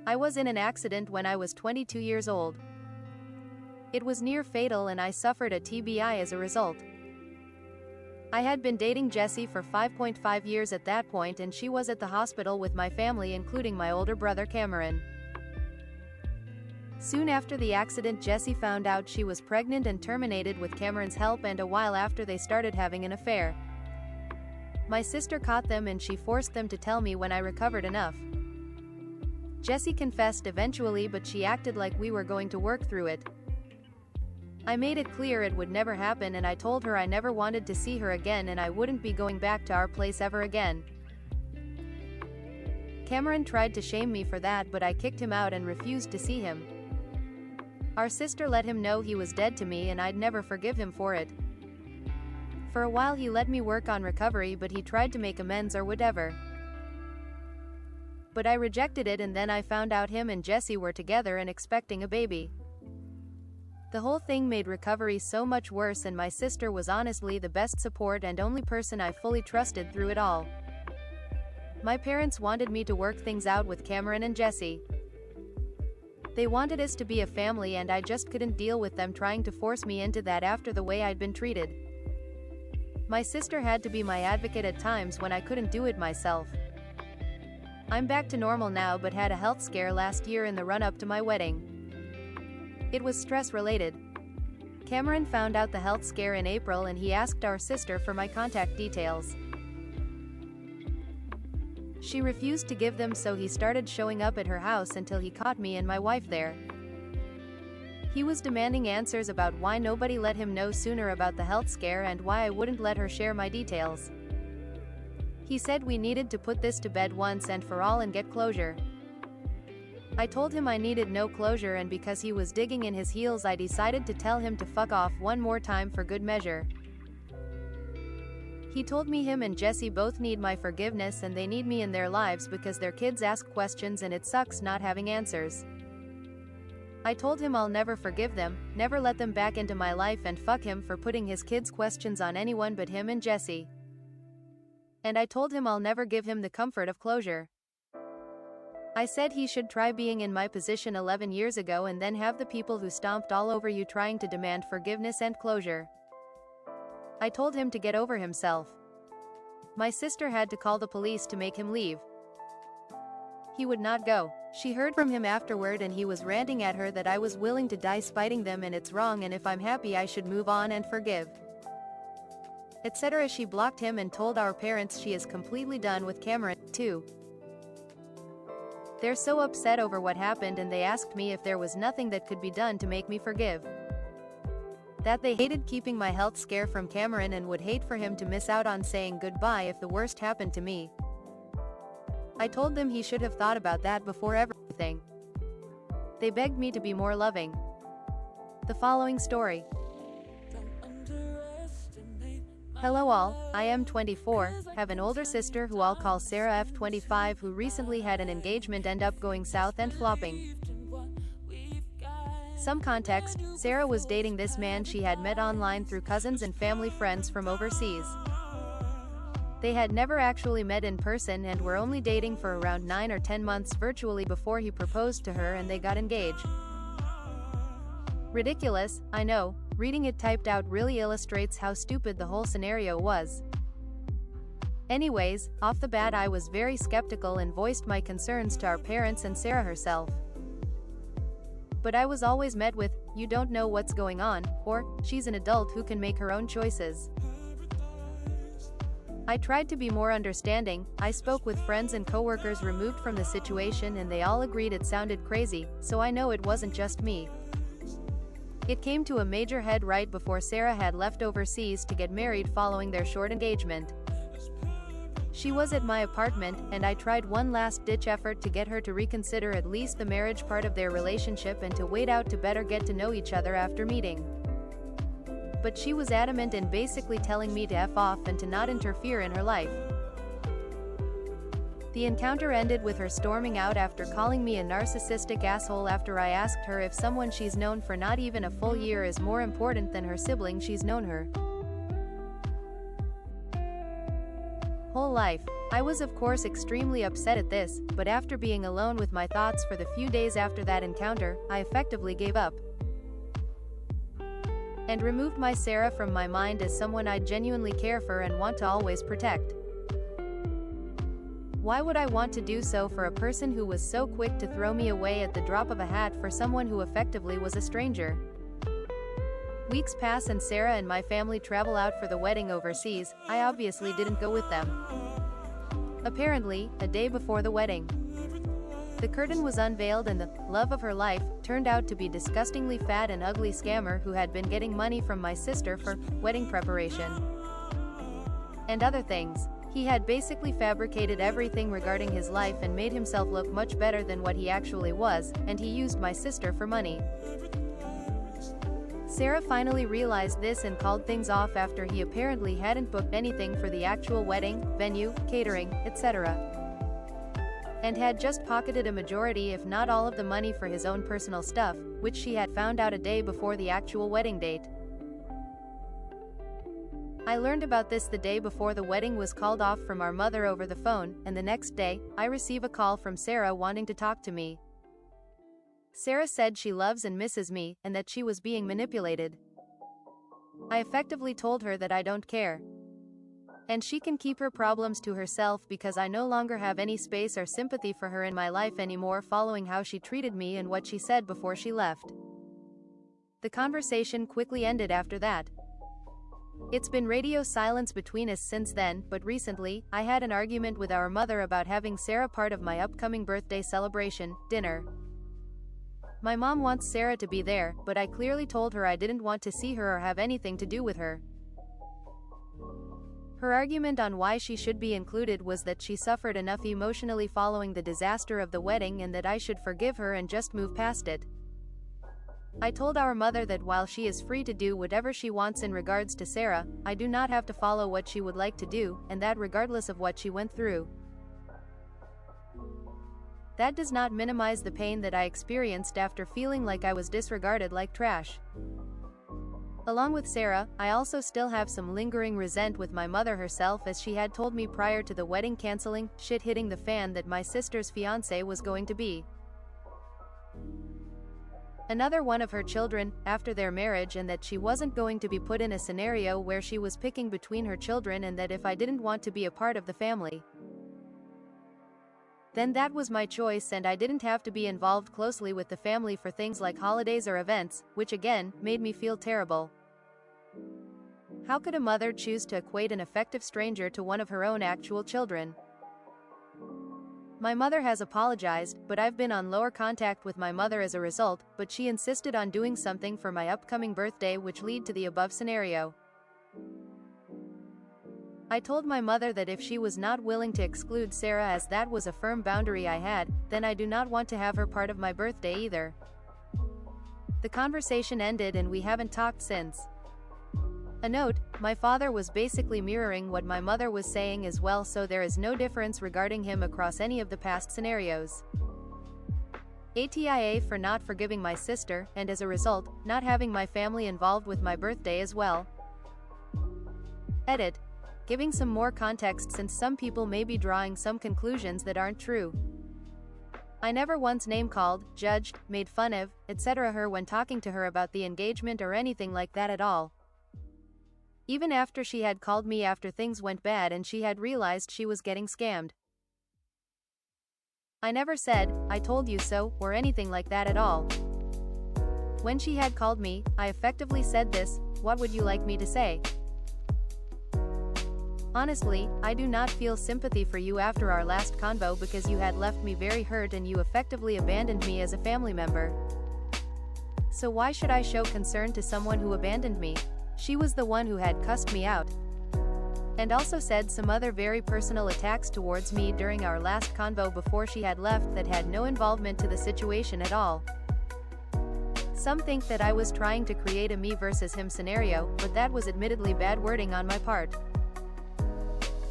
I was in an accident when I was 22 years old. It was near fatal and I suffered a TBI as a result. I had been dating Jessie for 5.5 years at that point, and she was at the hospital with my family, including my older brother Cameron. Soon after the accident, Jessie found out she was pregnant and terminated with Cameron's help, and a while after they started having an affair. My sister caught them and she forced them to tell me when I recovered enough. Jessie confessed eventually, but she acted like we were going to work through it. I made it clear it would never happen, and I told her I never wanted to see her again and I wouldn't be going back to our place ever again. Cameron tried to shame me for that, but I kicked him out and refused to see him. Our sister let him know he was dead to me and I'd never forgive him for it. For a while he let me work on recovery, but he tried to make amends or whatever. But I rejected it, and then I found out him and Jessie were together and expecting a baby. The whole thing made recovery so much worse, and my sister was honestly the best support and only person I fully trusted through it all. My parents wanted me to work things out with Cameron and Jessie. They wanted us to be a family, and I just couldn't deal with them trying to force me into that after the way I'd been treated. My sister had to be my advocate at times when I couldn't do it myself. I'm back to normal now, but had a health scare last year in the run-up to my wedding. It was stress-related. Cameron found out the health scare in April and he asked our sister for my contact details. She refused to give them, so he started showing up at her house until he caught me and my wife there. He was demanding answers about why nobody let him know sooner about the health scare and why I wouldn't let her share my details. He said we needed to put this to bed once and for all and get closure. I told him I needed no closure, and because he was digging in his heels I decided to tell him to fuck off one more time for good measure. He told me him and Jessie both need my forgiveness and they need me in their lives because their kids ask questions and it sucks not having answers. I told him I'll never forgive them, never let them back into my life, and fuck him for putting his kids' questions on anyone but him and Jessie. And I told him I'll never give him the comfort of closure. I said he should try being in my position 11 years ago and then have the people who stomped all over you trying to demand forgiveness and closure. I told him to get over himself. My sister had to call the police to make him leave. He would not go. She heard from him afterward and he was ranting at her that I was willing to die spiting them and it's wrong, and if I'm happy I should move on and forgive, etc. She blocked him and told our parents she is completely done with Cameron, too. They're so upset over what happened and they asked me if there was nothing that could be done to make me forgive. That they hated keeping my health scare from Cameron and would hate for him to miss out on saying goodbye if the worst happened to me. I told them he should have thought about that before everything. They begged me to be more loving. The following story. Hello all, I am 24, have an older sister who I'll call Sarah F. 25, who recently had an engagement end up going south and flopping. Some context, Sarah was dating this man she had met online through cousins and family friends from overseas. They had never actually met in person and were only dating for around 9 or 10 months virtually before he proposed to her and they got engaged. Ridiculous, I know, reading it typed out really illustrates how stupid the whole scenario was. Anyways, off the bat I was very skeptical and voiced my concerns to our parents and Sarah herself. But I was always met with, "You don't know what's going on," or, "She's an adult who can make her own choices." I tried to be more understanding. I spoke with friends and coworkers removed from the situation and they all agreed it sounded crazy, so I know it wasn't just me. It came to a major head right before Sarah had left overseas to get married following their short engagement. She was at my apartment, and I tried one last-ditch effort to get her to reconsider at least the marriage part of their relationship and to wait out to better get to know each other after meeting. But she was adamant and basically telling me to F off and to not interfere in her life. The encounter ended with her storming out after calling me a narcissistic asshole after I asked her if someone she's known for not even a full year is more important than her sibling she's known her whole life. I was of course extremely upset at this, but after being alone with my thoughts for the few days after that encounter, I effectively gave up and removed my Sarah from my mind as someone I genuinely care for and want to always protect. Why would I want to do so for a person who was so quick to throw me away at the drop of a hat for someone who effectively was a stranger? Weeks pass and Sarah and my family travel out for the wedding overseas. I obviously didn't go with them. Apparently, a day before the wedding, the curtain was unveiled and the love of her life turned out to be disgustingly fat and ugly scammer who had been getting money from my sister for wedding preparation and other things. He had basically fabricated everything regarding his life and made himself look much better than what he actually was, and he used my sister for money. Sarah finally realized this and called things off after he apparently hadn't booked anything for the actual wedding, venue, catering, etc. and had just pocketed a majority if not all of the money for his own personal stuff, which she had found out a day before the actual wedding date. I learned about this the day before the wedding was called off from our mother over the phone, and the next day, I receive a call from Sarah wanting to talk to me. Sarah said she loves and misses me, and that she was being manipulated. I effectively told her that I don't care, and she can keep her problems to herself because I no longer have any space or sympathy for her in my life anymore following how she treated me and what she said before she left. The conversation quickly ended after that. It's been radio silence between us since then, but recently, I had an argument with our mother about having Sarah part of my upcoming birthday celebration, dinner. My mom wants Sarah to be there, but I clearly told her I didn't want to see her or have anything to do with her. Her argument on why she should be included was that she suffered enough emotionally following the disaster of the wedding and that I should forgive her and just move past it. I told our mother that while she is free to do whatever she wants in regards to Sarah, I do not have to follow what she would like to do, and that regardless of what she went through. That does not minimize the pain that I experienced after feeling like I was disregarded like trash. Along with Sarah, I also still have some lingering resent with my mother herself, as she had told me prior to the wedding canceling, shit hitting the fan, that my sister's fiancé was going to be another one of her children after their marriage, and that she wasn't going to be put in a scenario where she was picking between her children, and that if I didn't want to be a part of the family, then that was my choice and I didn't have to be involved closely with the family for things like holidays or events, which again, made me feel terrible. How could a mother choose to equate an effective stranger to one of her own actual children? My mother has apologized, but I've been on lower contact with my mother as a result, but she insisted on doing something for my upcoming birthday which led to the above scenario. I told my mother that if she was not willing to exclude Sarah, as that was a firm boundary I had, then I do not want to have her part of my birthday either. The conversation ended and we haven't talked since. A note, my father was basically mirroring what my mother was saying as well, so there is no difference regarding him across any of the past scenarios. ATIA for not forgiving my sister, and as a result, not having my family involved with my birthday as well. Edit. Giving some more context since some people may be drawing some conclusions that aren't true. I never once name-called, judged, made fun of, etc. her when talking to her about the engagement or anything like that at all. Even after she had called me after things went bad and she had realized she was getting scammed. I never said, "I told you so," or anything like that at all. When she had called me, I effectively said this: "What would you like me to say?" Honestly, I do not feel sympathy for you after our last convo because you had left me very hurt and you effectively abandoned me as a family member. So why should I show concern to someone who abandoned me? She was the one who had cussed me out and also said some other very personal attacks towards me during our last convo before she had left that had no involvement to the situation at all. Some think that I was trying to create a me versus him scenario, but that was admittedly bad wording on my part.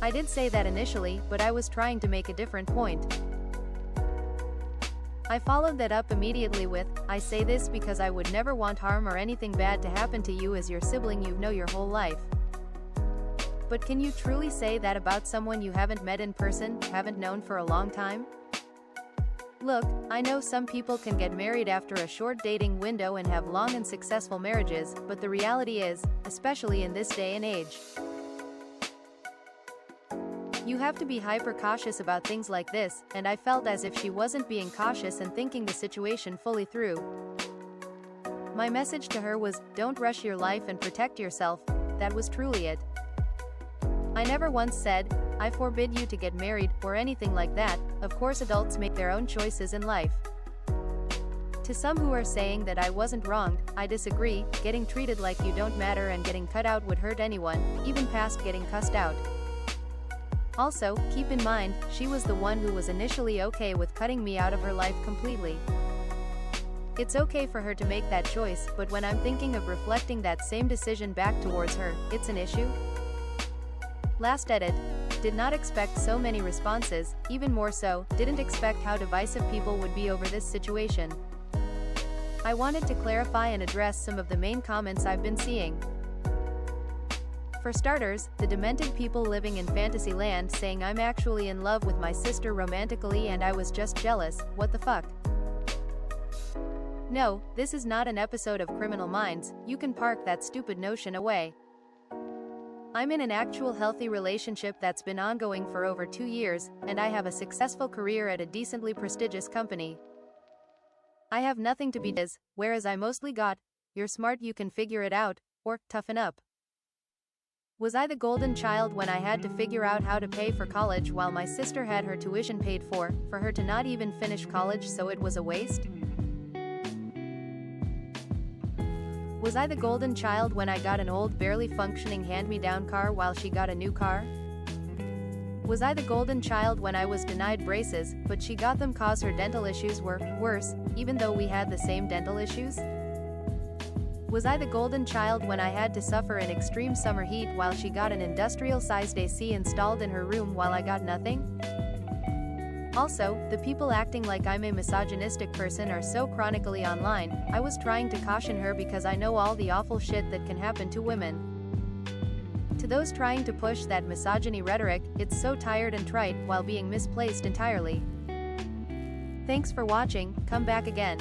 I did say that initially, but I was trying to make a different point. I followed that up immediately with, "I say this because I would never want harm or anything bad to happen to you as your sibling you know your whole life. But can you truly say that about someone you haven't met in person, haven't known for a long time? Look, I know some people can get married after a short dating window and have long and successful marriages, but the reality is, especially in this day and age, you have to be hyper cautious about things like this, and I felt as if she wasn't being cautious and thinking the situation fully through. My message to her was, don't rush your life and protect yourself. That was truly it. I never once said, I forbid you to get married, or anything like that. Of course adults make their own choices in life. To some who are saying that I wasn't wronged, I disagree. Getting treated like you don't matter and getting cut out would hurt anyone, even past getting cussed out. Also, keep in mind, she was the one who was initially okay with cutting me out of her life completely. It's okay for her to make that choice, but when I'm thinking of reflecting that same decision back towards her, it's an issue. Last edit. Did not expect so many responses, even more so, didn't expect how divisive people would be over this situation. I wanted to clarify and address some of the main comments I've been seeing. For starters, the demented people living in fantasy land saying I'm actually in love with my sister romantically and I was just jealous. What the fuck? No, this is not an episode of Criminal Minds. You can park that stupid notion away. I'm in an actual healthy relationship that's been ongoing for over 2 years, and I have a successful career at a decently prestigious company. I have nothing to be dis, whereas I mostly got, you're smart, you can figure it out, or toughen up. Was I the golden child when I had to figure out how to pay for college while my sister had her tuition paid for her to not even finish college, so it was a waste? Was I the golden child when I got an old, barely functioning hand-me-down car while she got a new car? Was I the golden child when I was denied braces, but she got them cause her dental issues were worse, even though we had the same dental issues? Was I the golden child when I had to suffer in extreme summer heat while she got an industrial-sized AC installed in her room while I got nothing? Also, the people acting like I'm a misogynistic person are so chronically online. I was trying to caution her because I know all the awful shit that can happen to women. To those trying to push that misogyny rhetoric, it's so tired and trite, while being misplaced entirely. Thanks for watching, come back again.